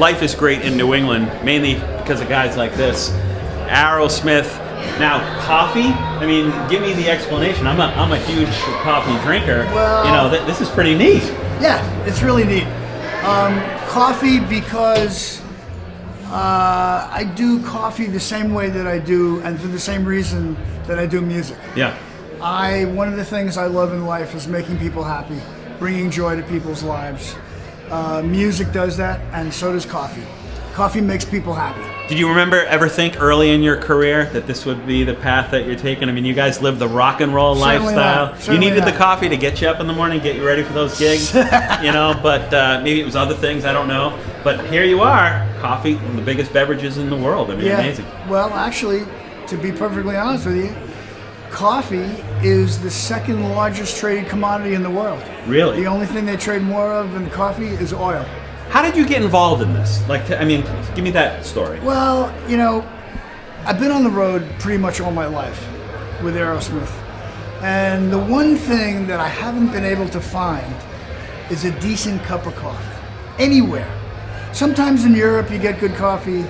life is great in New England, mainly because of guys like this. Aerosmith. Now, coffee? I mean, give me the explanation. I'm a huge coffee drinker. Well, you know, this is pretty neat. Yeah, it's really neat. Coffee because I do coffee the same way that I do, and for the same reason that I do music. Yeah. One of the things I love in life is making people happy, bringing joy to people's lives. Music does that, and so does coffee. Coffee makes people happy. Did you ever think early in your career that this would be the path that you're taking? I mean, you guys live the rock and roll lifestyle. You needed the coffee to get you up in the morning, get you ready for those gigs, you know, but maybe it was other things, I don't know. But here you are, coffee, one of the biggest beverages in the world. I mean, amazing. Well, actually, to be perfectly honest with you, coffee is the second largest traded commodity in the world. Really? The only thing they trade more of than coffee is oil. How did you get involved in this? Like, I mean, give me that story. Well, you know, I've been on the road pretty much all my life with Aerosmith. And the one thing that I haven't been able to find is a decent cup of coffee. Anywhere. Sometimes in Europe you get good coffee,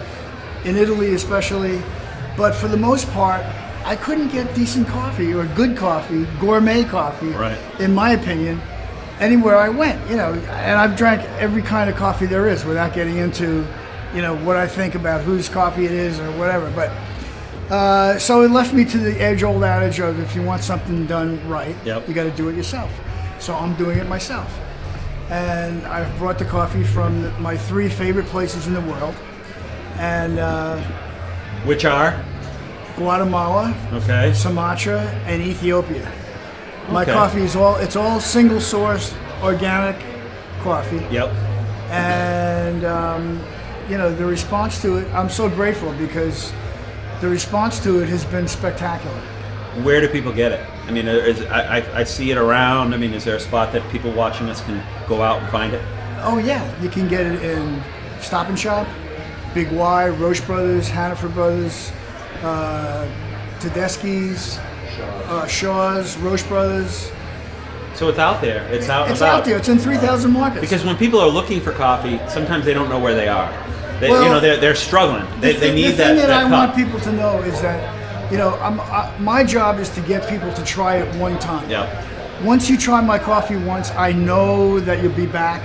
in Italy especially, but for the most part, I couldn't get decent coffee or good coffee, gourmet coffee, right, in my opinion, anywhere I went, you know, and I've drank every kind of coffee there is without getting into, you know, what I think about whose coffee it is or whatever. But so it left me to the age-old adage of if you want something done right, you got to do it yourself. So I'm doing it myself. And I've brought the coffee from my 3 favorite places in the world. And which are? Guatemala, okay, Sumatra, and Ethiopia. My coffee is all single sourced organic coffee. Yep. And you know, the response to it, I'm so grateful because the response to it has been spectacular. Where do people get it? I mean, I see it around. I mean, is there a spot that people watching this can go out and find it? Oh yeah, you can get it in Stop and Shop, Big Y, Roche Brothers, Hannaford Brothers, Tedeschi's, Shaw's, Roche Brothers. So it's out there. It's out there. It's in 3,000 markets. Because when people are looking for coffee, sometimes they don't know where they are. They, you know, they're struggling. They need that. The thing that I want people to know is that, you know, my job is to get people to try it one time. Yeah. Once you try my coffee once, I know that you'll be back.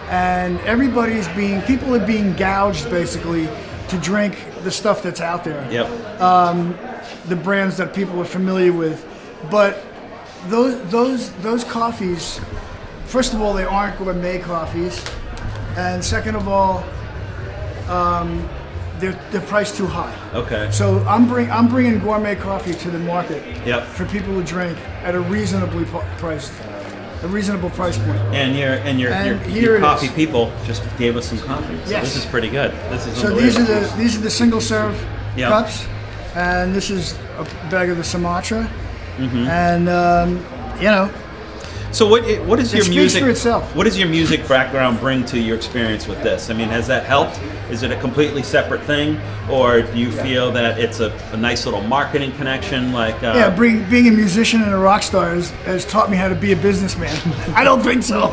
And people are being gouged basically to drink the stuff that's out there. Yep. The brands that people are familiar with, but those coffees, first of all, they aren't gourmet coffees, and second of all, they're priced too high. Okay. So I'm bringing gourmet coffee to the market. Yep. For people to drink at a reasonable price point. And your coffee people just gave us some coffee. So yes. This is pretty good. This is so these are the single serve cups. And this is a bag of the Sumatra, and you know. So what is your music? For itself. What does your music background bring to your experience with this? I mean, has that helped? Is it a completely separate thing, or do you feel that it's a nice little marketing connection? Like being a musician and a rock star has taught me how to be a businessman. I don't think so.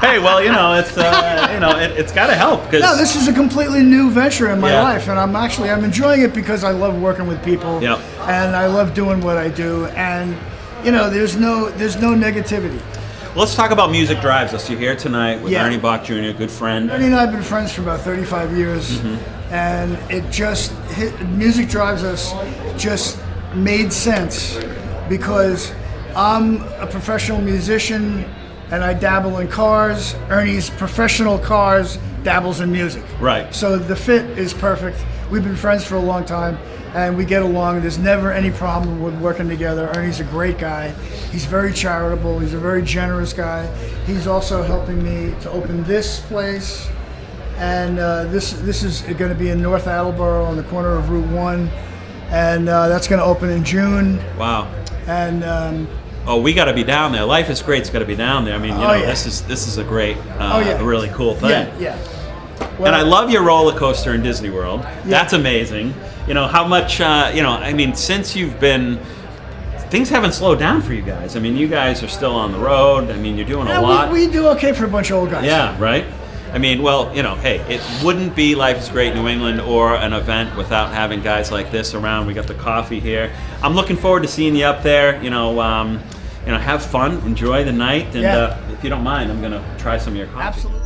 Hey, well, you know, it's it's got to help because no, this is a completely new venture in my life, and I'm enjoying it because I love working with people, and I love doing what I do, and you know, there's no negativity. Let's talk about Music Drives Us. You're here tonight with Ernie Boch Jr., a good friend. Ernie and I have been friends for about 35 years, and Music Drives Us just made sense because I'm a professional musician and I dabble in cars. Ernie's professional cars, dabbles in music. Right. So the fit is perfect. We've been friends for a long time, and we get along. There's never any problem with working together. Ernie's a great guy. He's very charitable. He's a very generous guy. He's also helping me to open this place, and this is going to be in North Attleboro on the corner of Route 1, and that's going to open in June. Wow. And we got to be down there. Life is Great's got to be down there. I mean, this is a great, a really cool thing. Yeah. Well, and I love your roller coaster in Disney World. Yeah. That's amazing. You know, how much, I mean, since you've been, things haven't slowed down for you guys. I mean, you guys are still on the road. I mean, you're doing a lot. We do okay for a bunch of old guys. Yeah, right? I mean, well, you know, hey, it wouldn't be Life is Great New England or an event without having guys like this around. We got the coffee here. I'm looking forward to seeing you up there. You know, have fun, enjoy the night, and if you don't mind, I'm gonna try some of your coffee. Absolutely.